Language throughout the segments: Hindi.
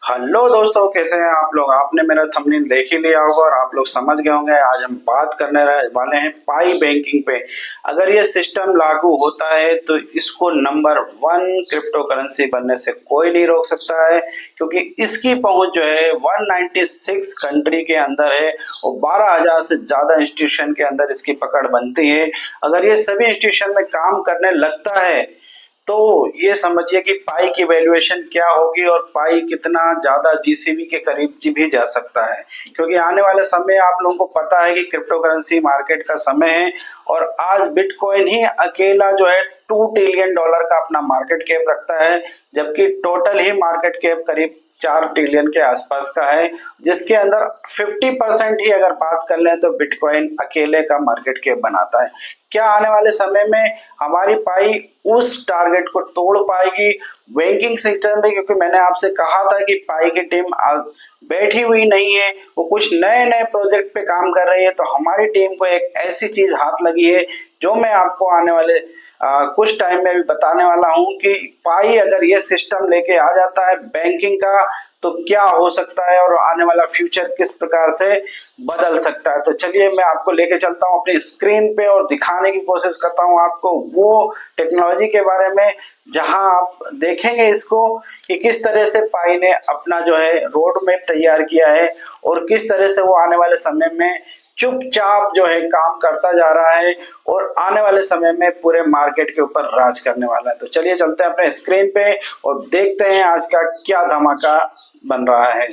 हेलो दोस्तों, कैसे हैं आप लोग। आपने मेरा थंबनेल देख ही लिया होगा और आप लोग समझ गए होंगे। आज हम बात करने वाले हैं पाई बैंकिंग पे। अगर ये सिस्टम लागू होता है तो इसको नंबर वन क्रिप्टो करेंसी बनने से कोई नहीं रोक सकता है, क्योंकि इसकी पहुंच जो है 196 कंट्री के अंदर है और 12,000 से ज्यादा इंस्टीट्यूशन के अंदर इसकी पकड़ बनती है। अगर ये सभी इंस्टीट्यूशन में काम करने लगता है तो ये समझिए कि पाई की वैल्यूएशन क्या होगी और पाई कितना ज्यादा जीसीबी के करीब भी जा सकता है। क्योंकि आने वाले समय आप लोगों को पता है कि क्रिप्टो करेंसी मार्केट का समय है और आज बिटकॉइन ही अकेला जो है $2 ट्रिलियन का अपना मार्केट कैप रखता है, जबकि टोटल ही मार्केट कैप करीब 4 ट्रिलियन के आसपास का है, जिसके अंदर 50% ही अगर बात कर लें तो बिटकॉइन अकेले का मार्केट कैप बनाता है। क्या आने वाले समय में हमारी पाई उस टारगेट को तोड़ पाएगी बैंकिंग सेक्टर में? क्योंकि मैंने आपसे कहा था कि पाई की टीम बैठी हुई नहीं है, वो कुछ नए नए प्रोजेक्ट पे काम कर रही है। तो हमारी टीम को एक ऐसी चीज हाथ लगी है जो मैं आपको आने वाले कुछ टाइम में भी बताने वाला हूं कि पाई अगर ये सिस्टम लेके आ जाता है बैंकिंग का तो क्या हो सकता है और आने वाला फ्यूचर किस प्रकार से बदल सकता है। तो चलिए मैं आपको लेके चलता हूं अपनी स्क्रीन पे और दिखाने की कोशिश करता हूं आपको वो टेक्नोलॉजी के बारे में, जहां आप देखेंगे इसको कि किस तरह से पाई ने अपना जो है रोड मैप तैयार किया है और किस तरह से वो आने वाले समय में चुपचाप जो है काम करता जा रहा है और आने वाले समय में पूरे मार्केट के ऊपर राज करने वाला है। तो चलिए चलते हैं अपने स्क्रीन पे और देखते हैं आज का क्या धमाका बन रहा है।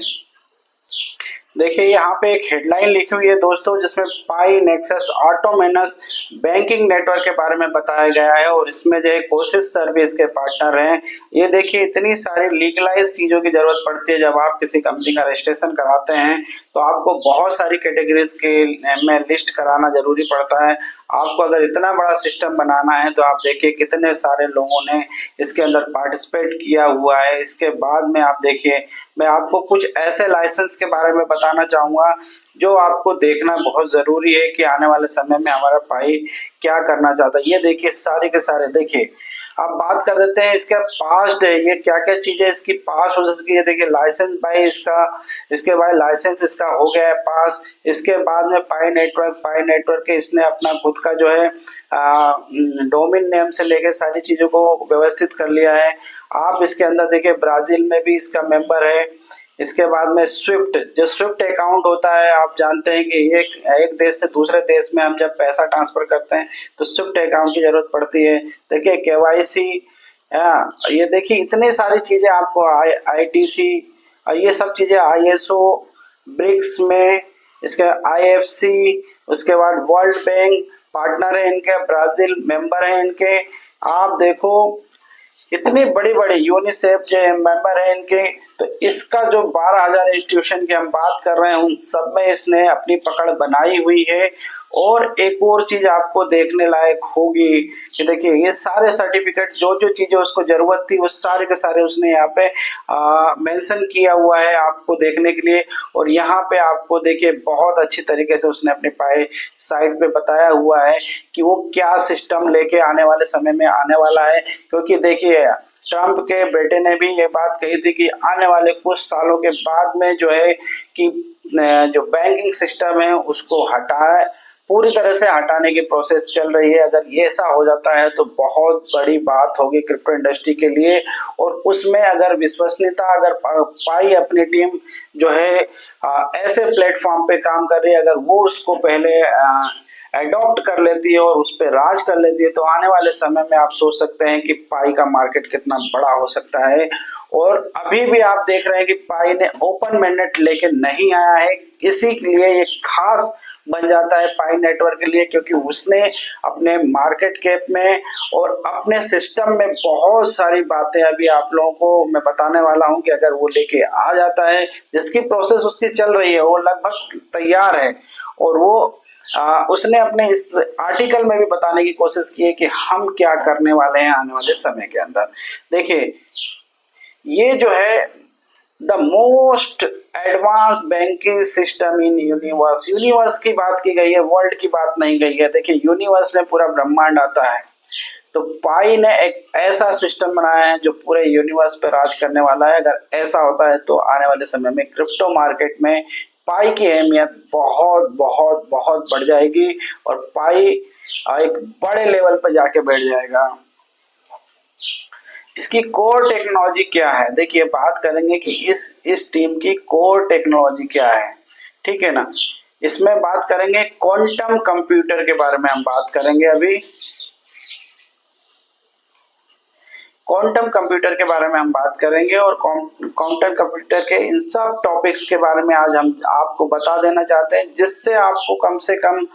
देखिए यहाँ पे एक हेडलाइन लिखी हुई है दोस्तों, जिसमें पाई नेक्सस ऑटोमेनस बैंकिंग नेटवर्क के बारे में बताया गया है और इसमें जो है कोसिस सर्विस के पार्टनर हैं। ये देखिए इतनी सारी लीगलाइज चीजों की जरूरत पड़ती है। जब आप किसी कंपनी का रजिस्ट्रेशन कराते हैं तो आपको बहुत सारी कैटेगरीज के में लिस्ट कराना जरूरी पड़ता है। आपको अगर इतना बड़ा सिस्टम बनाना है तो आप देखिए कितने सारे लोगों ने इसके अंदर पार्टिसिपेट किया हुआ है। इसके बाद में आप देखिए मैं आपको कुछ ऐसे लाइसेंस के बारे में बताना चाहूंगा जो आपको देखना बहुत जरूरी है कि आने वाले समय में हमारा पाई क्या करना चाहता है। ये देखिए सारे के सारे देखिए। अब बात कर देते हैं इसका पास्ट है, ये क्या क्या चीजें इसकी पास हो सकती है। देखिए लाइसेंस भाई इसका, इसके बाद लाइसेंस इसका हो गया है पास। इसके बाद में पाई नेटवर्क के इसने अपना खुद का जो है डोमेन नेम से लेके सारी चीजों को व्यवस्थित कर लिया है। आप इसके अंदर देखिए ब्राजील में भी इसका मेंबर है। इसके बाद में स्विफ्ट, जो स्विफ्ट अकाउंट होता है आप जानते हैं कि एक देश से दूसरे देश में हम जब पैसा ट्रांसफर करते हैं तो स्विफ्ट अकाउंट की जरूरत पड़ती है। देखिए केवाईसी, ये देखिए इतनी सारी चीजें आपको आईटीसी, ये सब चीजें आईएसओ ब्रिक्स में, इसके आईएफसी, उसके बाद वर्ल्ड बैंक पार्टनर है इनके, ब्राजील मेंबर है इनके। आप देखो इतनी बड़ी बड़ी यूनिसेफ जो मेंबर है इनके। तो इसका जो 12,000 इंस्टीट्यूशन की हम बात कर रहे हैं उन सब में इसने अपनी पकड़ बनाई हुई है। और एक और चीज आपको देखने लायक होगी कि देखिए ये सारे सर्टिफिकेट जो जो चीजें उसको जरूरत थी वो सारे के सारे उसने यहाँ पे मेंशन किया हुआ है आपको देखने के लिए। और यहाँ पे आपको देखिए बहुत अच्छी तरीके से उसने अपने पाए साइड पे बताया हुआ है कि वो क्या सिस्टम लेके आने वाले समय में आने वाला है। क्योंकि देखिए ट्रम्प के बेटे ने भी ये बात कही थी कि आने वाले कुछ सालों के बाद में जो है कि जो बैंकिंग सिस्टम है उसको पूरी तरह से हटाने की प्रोसेस चल रही है। अगर ये ऐसा हो जाता है तो बहुत बड़ी बात होगी क्रिप्टो इंडस्ट्री के लिए। और उसमें अगर विश्वसनीयता, अगर पाई अपनी टीम जो है ऐसे प्लेटफॉर्म पे काम कर रही है, अगर वो उसको पहले एडॉप्ट कर लेती है और उस पर राज कर लेती है तो आने वाले समय में आप सोच सकते हैं कि पाई का मार्केट कितना बड़ा हो सकता है। और अभी भी आप देख रहे हैं कि पाई ने ओपन मैंडेट लेके नहीं आया है, इसी के लिए ये खास बन जाता है पाई नेटवर्क के लिए, क्योंकि उसने अपने मार्केट कैप में और अपने सिस्टम में बहुत सारी बातें अभी आप लोगों को मैं बताने वाला हूं कि अगर वो लेके आ जाता है, जिसकी प्रोसेस उसकी चल रही है, वो लगभग तैयार है। और वो उसने अपने इस आर्टिकल में भी बताने की कोशिश की है कि हम क्या करने वाले हैं आने वाले समय के अंदर। देखिए ये जो है the most advance banking system in universe, universe की बात की गई है, वर्ल्ड की बात नहीं गई है। देखिए यूनिवर्स में पूरा ब्रह्मांड आता है। तो पाई ने एक ऐसा सिस्टम बनाया है जो पूरे यूनिवर्स पे राज करने वाला है। अगर ऐसा होता है तो आने वाले समय में क्रिप्टो मार्केट में पाई की अहमियत बहुत बहुत बहुत बढ़ जाएगी और पाई एक बड़े लेवल पर जाके बैठ जाएगा। इसकी कोर टेक्नोलॉजी क्या है, देखिए बात करेंगे कि इस टीम की कोर टेक्नोलॉजी क्या है, ठीक है ना। इसमें बात करेंगे क्वांटम कंप्यूटर के बारे में, हम बात करेंगे अभी क्वांटम कंप्यूटर के बारे में हम बात करेंगे और क्वांटम कंप्यूटर के इन सब टॉपिक्स के बारे में आज हम आपको बता देना चाहते हैं, जिससे आपको कम से कम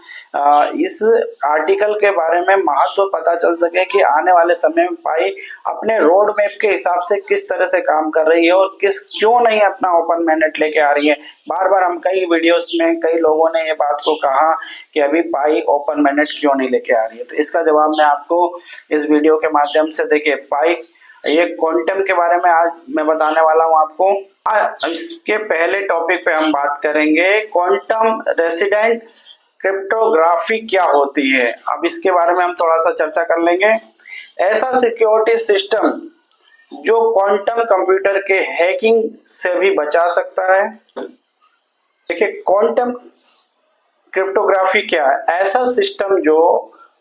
इस आर्टिकल के बारे में महत्व पता चल सके कि आने वाले समय में पाई अपने रोड मैप के हिसाब से किस तरह से काम कर रही है और क्यों नहीं अपना ओपन मैनेट लेके आ रही है। बार बार हम कई वीडियोस में कई लोगों ने ये बात को कहा कि अभी पाई ओपन मैनेट क्यों नहीं लेके आ रही है, तो इसका जवाब मैं आपको इस वीडियो के माध्यम से, देखिए पाई ये क्वांटम के बारे में आज मैं बताने वाला हूं आपको। इसके पहले टॉपिक पे हम बात करेंगे क्वांटम रेसिडेंट क्रिप्टोग्राफी क्या होती है। अब इसके बारे में हम थोड़ा सा चर्चा कर लेंगे। ऐसा सिक्योरिटी सिस्टम जो क्वांटम कंप्यूटर के हैकिंग से भी बचा सकता है। देखिए क्वांटम क्रिप्टोग्राफी क्या है, ऐसा सिस्टम जो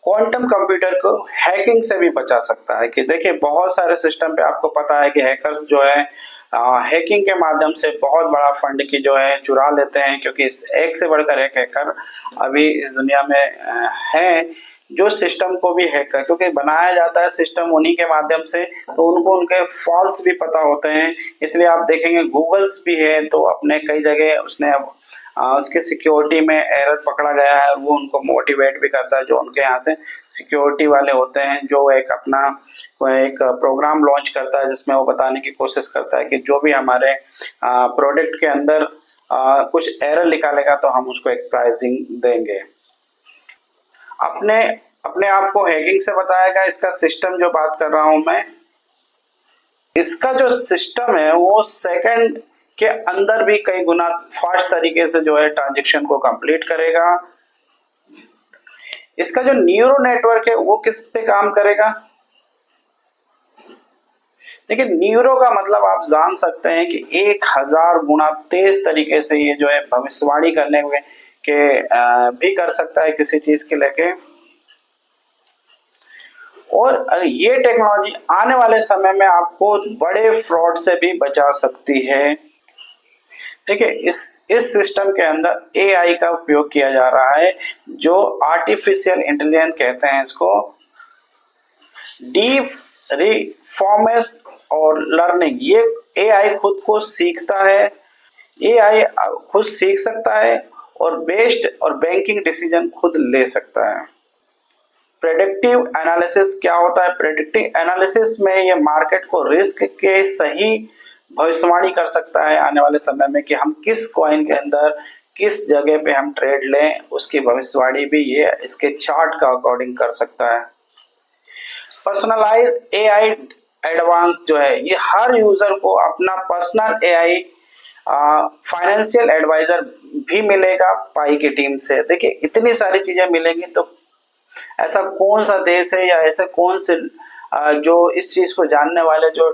क्वांटम कंप्यूटर को हैकिंग से भी बचा सकता है। कि देखिए बहुत सारे सिस्टम पे आपको पता है कि हैकर्स जो है हैकिंग के माध्यम से बहुत बड़ा फंड की जो है चुरा लेते हैं, क्योंकि एक से बढ़कर एक हैकर अभी इस दुनिया में है जो सिस्टम को भी हैक कर, क्योंकि बनाया जाता है सिस्टम उन्हीं के माध्यम से, तो उनको उनके फॉल्स भी पता होते हैं। इसलिए आप देखेंगे गूगल्स भी है तो अपने कई जगह उसने उसके सिक्योरिटी में एरर पकड़ा गया है और वो उनको मोटिवेट भी करता है, जो उनके यहाँ से सिक्योरिटी वाले होते हैं, जो एक अपना एक प्रोग्राम लॉन्च करता है जिसमें वो बताने की कोशिश करता है कि जो भी हमारे प्रोडक्ट के अंदर कुछ एरर निकालेगा तो हम उसको एक प्राइसिंग देंगे। अपने अपने आप को हैकिंग से बताएगा इसका सिस्टम जो बात कर रहा हूं मैं, इसका जो सिस्टम है वो सेकंड के अंदर भी कई गुना फास्ट तरीके से जो है ट्रांजैक्शन को कंप्लीट करेगा। इसका जो न्यूरो नेटवर्क है वो किस पे काम करेगा, देखिए न्यूरो का मतलब आप जान सकते हैं कि 1000 गुना तेज तरीके से ये जो है भविष्यवाणी करने के भी कर सकता है किसी चीज के लेके। और ये टेक्नोलॉजी आने वाले समय में आपको बड़े फ्रॉड से भी बचा सकती है। देखिए इस सिस्टम के अंदर एआई का उपयोग किया जा रहा है, जो आर्टिफिशियल इंटेलिजेंस कहते हैं इसको, डीप रिफॉर्मेस और लर्निंग। ये एआई खुद को सीखता है, एआई खुद सीख सकता है और बेस्ड और बैंकिंग डिसीजन खुद ले सकता है। प्रेडिक्टिव एनालिसिस क्या होता है, प्रेडिक्टिव एनालिसिस में ये मार्केट को रिस्क के सही भविष्यवाणी कर सकता है आने वाले समय में कि हम किस कॉइन के अंदर किस जगह पे हम ट्रेड लें, उसकी भविष्यवाणी भी ये इसके चार्ट का अकॉर्डिंग कर सकता है। पर्सनलाइज एआई एडवांस जो है ये हर यूजर को अपना पर्सनल एआई फाइनेंशियल एडवाइजर भी मिलेगा पाई की टीम से। देखिए इतनी सारी चीजें मिलेंगी तो ऐसा कौन सा देश है या ऐसे कौन से जो इस चीज को जानने वाले जो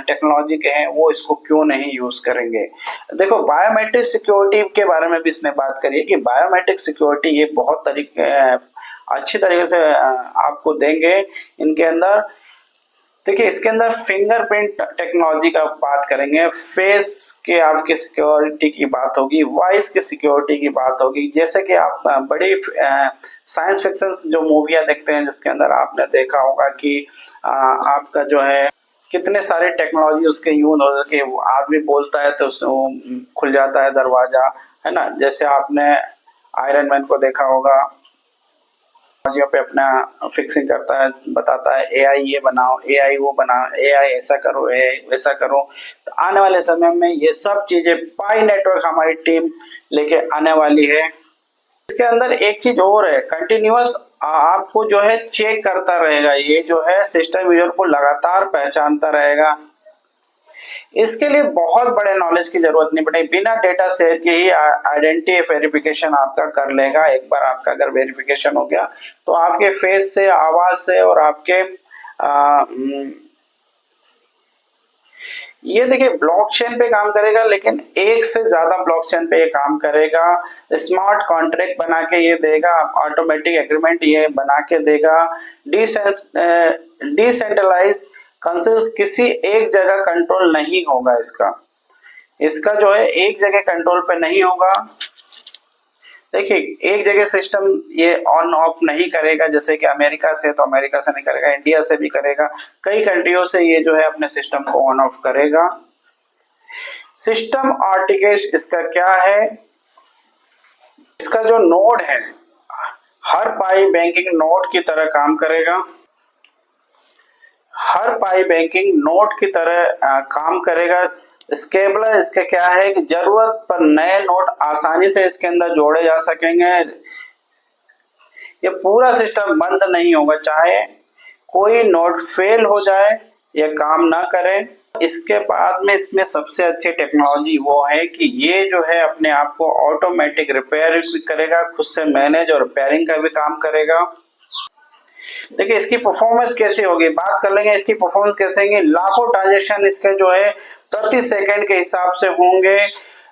टेक्नोलॉजी के हैं वो इसको क्यों नहीं यूज करेंगे। देखो बायोमेट्रिक सिक्योरिटी के बारे में भी इसने बात करी है कि बायोमेट्रिक सिक्योरिटी ये बहुत अच्छी तरीके से आपको देंगे इनके अंदर। देखिए इसके अंदर फिंगरप्रिंट टेक्नोलॉजी का बात करेंगे, फेस के आपके सिक्योरिटी की बात होगी, वॉइस की सिक्योरिटी की बात होगी। जैसे कि आप बड़ी साइंस फिक्शन जो मूवियाँ देखते हैं जिसके अंदर आपने देखा होगा कि आपका जो है कितने सारे टेक्नोलॉजी उसके यूज हो कि आदमी बोलता है तो खुल जाता है दरवाजा, है ना। जैसे आपने आयरन मैन को देखा होगा, पे अपना फिक्सिंग करता है, बताता है एआई ये बनाओ, एआई वो बनाओ, एआई ऐसा करो, एआई वैसा करो। तो आने वाले समय में ये सब चीजें पाई नेटवर्क हमारी टीम लेके आने वाली है। इसके अंदर एक चीज और है, कंटिन्यूअस आपको जो है चेक करता रहेगा, ये जो है सिस्टम यूजर को लगातार पहचानता रहेगा। इसके लिए बहुत बड़े नॉलेज की जरूरत नहीं पड़ेगी, बिना डेटा शेयर के ही आइडेंटिटी वेरिफिकेशन आपका कर लेगा। एक बार आपका अगर वेरिफिकेशन हो गया तो आपके फेस से, आवाज से और आपके ये देखिए ब्लॉकचेन पे काम करेगा, लेकिन एक से ज्यादा ब्लॉकचेन पे ये काम करेगा। स्मार्ट कॉन्ट्रैक्ट बना के ये देगा, ऑटोमेटिक एग्रीमेंट ये बना के देगा। डिसेंट्रलाइज कंसेंसस, किसी एक जगह कंट्रोल नहीं होगा इसका जो है एक जगह कंट्रोल पे नहीं होगा। देखिए एक जगह सिस्टम ये ऑन ऑफ नहीं करेगा, जैसे कि अमेरिका से तो अमेरिका से नहीं करेगा, इंडिया से भी करेगा, कई कंट्रियों से ये जो है अपने सिस्टम को ऑन ऑफ करेगा। सिस्टम आर्टिकेस इसका क्या है, इसका जो नोड है हर पाई बैंकिंग नोड की तरह काम करेगा, हर पाई बैंकिंग नोड की तरह काम करेगा। स्केबलर इसके क्या है कि जरूरत पर नए नोड आसानी से इसके अंदर जोड़े जा सकेंगे। ये पूरा सिस्टम बंद नहीं होगा, चाहे कोई नोड फेल हो जाए या काम ना करे। इसके बाद में इसमें सबसे अच्छी टेक्नोलॉजी वो है कि ये जो है अपने आप को ऑटोमेटिक रिपेयर भी करेगा, खुद से मैनेज और रिपेयरिंग का भी काम करेगा। देखिए इसकी परफॉर्मेंस कैसे होगी, बात कर लेंगे इसकी परफॉर्मेंस कैसे होगी। लाखों ट्रांजेक्शन इसके जो है प्रति सेकंड के हिसाब से होंगे।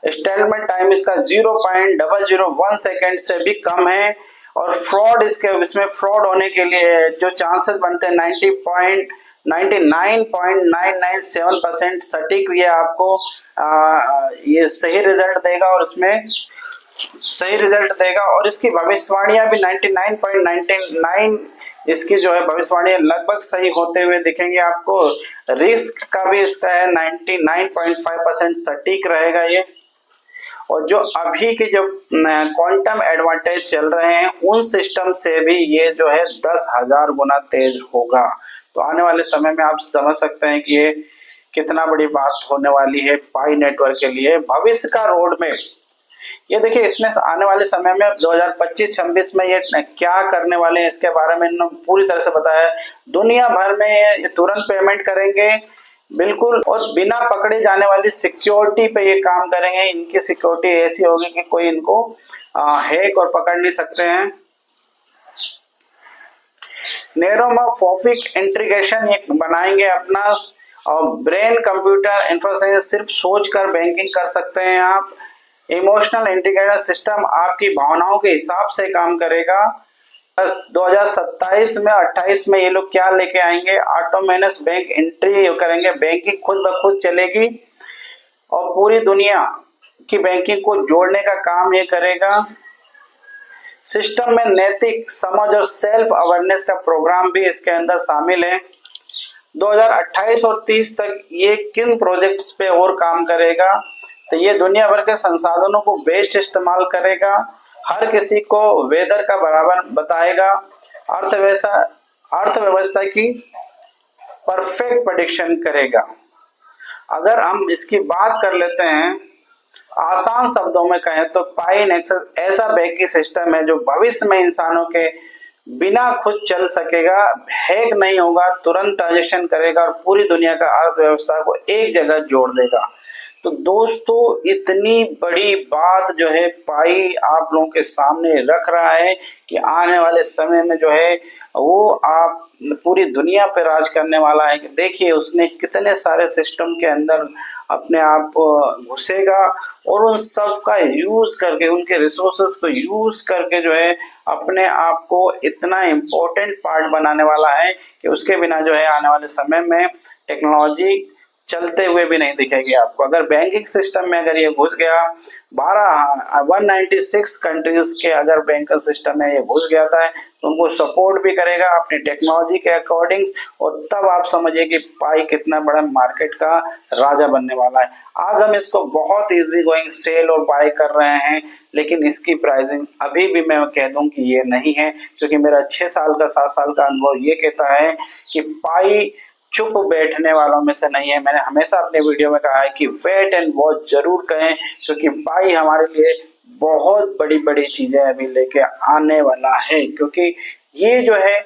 स्टेटमेंट टाइम इसका 0.001 सेकंड से भी कम है। और फ्रॉड इसमें फ्रॉड होने के लिए जो चांसेस बनते हैं 99.997% सटीक ये आपको ये सही रिजल्ट देगा, और इसमें सही रिजल्ट देगा। और इसकी भविष्यवाणियां भी 99.99 इसकी जो है भविष्यवाणियां लगभग सही होते हुए दिखेंगे आपको। रिस्क का भी इसका है 99.5% सटीक रहेगा ये। और जो अभी के जो क्वांटम एडवांटेज चल रहे हैं उन सिस्टम से भी ये जो है 10,000 गुना तेज होगा। तो आने वाले समय में आप समझ सकते हैं कि ये कितना बड़ी बात होने वाली है पाई नेटवर्क के लिए। भविष्य का रोड मैप ये देखिए, इसमें आने वाले समय में 2025-26 में ये क्या करने वाले हैं इसके बारे में इन्होंने पूरी तरह से बताया। दुनिया भर में ये तुरंत पेमेंट करेंगे बिल्कुल, और बिना पकड़े जाने वाली सिक्योरिटी पे ये काम करेंगे। इनकी सिक्योरिटी ऐसी होगी कि कोई इनको हैक और पकड़ नहीं सकते हैं। नेरोमॉर्फिक इंटीग्रेशन ये बनाएंगे अपना, और ब्रेन कंप्यूटर इंटरफेस सिर्फ सोचकर बैंकिंग कर सकते हैं आप। इमोशनल इंटीग्रेटेड सिस्टम आपकी भावनाओं के हिसाब से काम करेगा। 2027 में 28 में ये लोग क्या लेके आएंगे, ऑटोमेनस बैंक एंट्री करेंगे, बैंकिंग खुद ब खुद चलेगी और पूरी दुनिया की बैंकिंग को जोड़ने का काम ये करेगा। सिस्टम में नैतिक समझ और सेल्फ अवेयरनेस का प्रोग्राम भी इसके अंदर शामिल है। 2028 और 30 तक ये किन प्रोजेक्ट्स पे और काम करेगा, तो ये दुनिया भर के संसाधनों को बेस्ट इस्तेमाल करेगा, हर किसी को वेदर का बराबर बताएगा, अर्थव्यवस्था की परफेक्ट प्रेडिक्शन करेगा। अगर हम इसकी बात कर लेते हैं आसान शब्दों में कहें तो पाई नेक्सस ऐसा बैंकिंग सिस्टम है जो भविष्य में इंसानों के बिना खुद चल सकेगा, हैक नहीं होगा, तुरंत ट्रांजेक्शन करेगा और पूरी दुनिया का अर्थव्यवस्था को एक जगह जोड़ देगा। तो दोस्तों इतनी बड़ी बात जो है पाई आप लोगों के सामने रख रहा है कि आने वाले समय में जो है वो आप पूरी दुनिया पे राज करने वाला है। देखिए उसने कितने सारे सिस्टम के अंदर अपने आप घुसेगा और उन सब का यूज करके, उनके रिसोर्सेस को यूज करके जो है अपने आप को इतना इम्पोर्टेंट पार्ट बनाने वाला है कि उसके बिना जो है आने वाले समय में टेक्नोलॉजी चलते हुए भी नहीं दिखेगी आपको। अगर बैंकिंग सिस्टम में अगर ये घुस गया 196 कंट्रीज के अगर बैंकिंग सिस्टम में ये घुस गया था तो उनको सपोर्ट भी करेगा अपनी टेक्नोलॉजी के अकॉर्डिंग, और तब आप समझिए कि पाई कितना बड़ा मार्केट का राजा बनने वाला है। आज हम इसको बहुत इजी गोइंग सेल और बाय कर रहे हैं, लेकिन इसकी प्राइसिंग अभी भी मैं कह दूं कि ये नहीं है, क्योंकि मेरा 6 साल का 7 साल का अनुभव ये कहता है कि पाई चुप बैठने वालों में से नहीं है। मैंने हमेशा अपने वीडियो में कहा है कि वेट एंड वॉच जरूर कहें, क्योंकि पाई हमारे लिए बहुत बड़ी बड़ी चीजें अभी लेके आने वाला है। क्योंकि ये जो है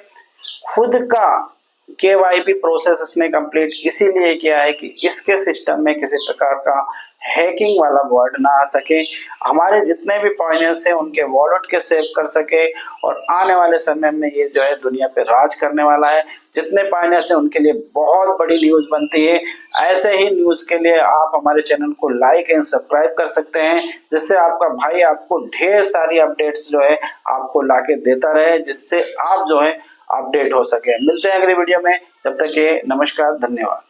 खुद का KYB प्रोसेस इसने कंप्लीट इसीलिए किया है कि इसके सिस्टम में किसी प्रकार का हैकिंग वाला वर्ड ना आ सके, हमारे जितने भी पॉइंट्स हैं उनके वॉलेट के सेव कर सके, और आने वाले समय में ये जो है दुनिया पे राज करने वाला है। जितने पॉइंट्स हैं उनके लिए बहुत बड़ी न्यूज़ बनती है। ऐसे ही न्यूज़ के लिए आप हमारे चैनल को लाइक एंड सब्सक्राइब कर सकते हैं, जिससे आपका भाई आपको ढेर सारी अपडेट्स जो है आपको लाके देता रहे, जिससे आप जो है अपडेट हो सके। मिलते हैं अगली वीडियो में, तब तक के नमस्कार, धन्यवाद।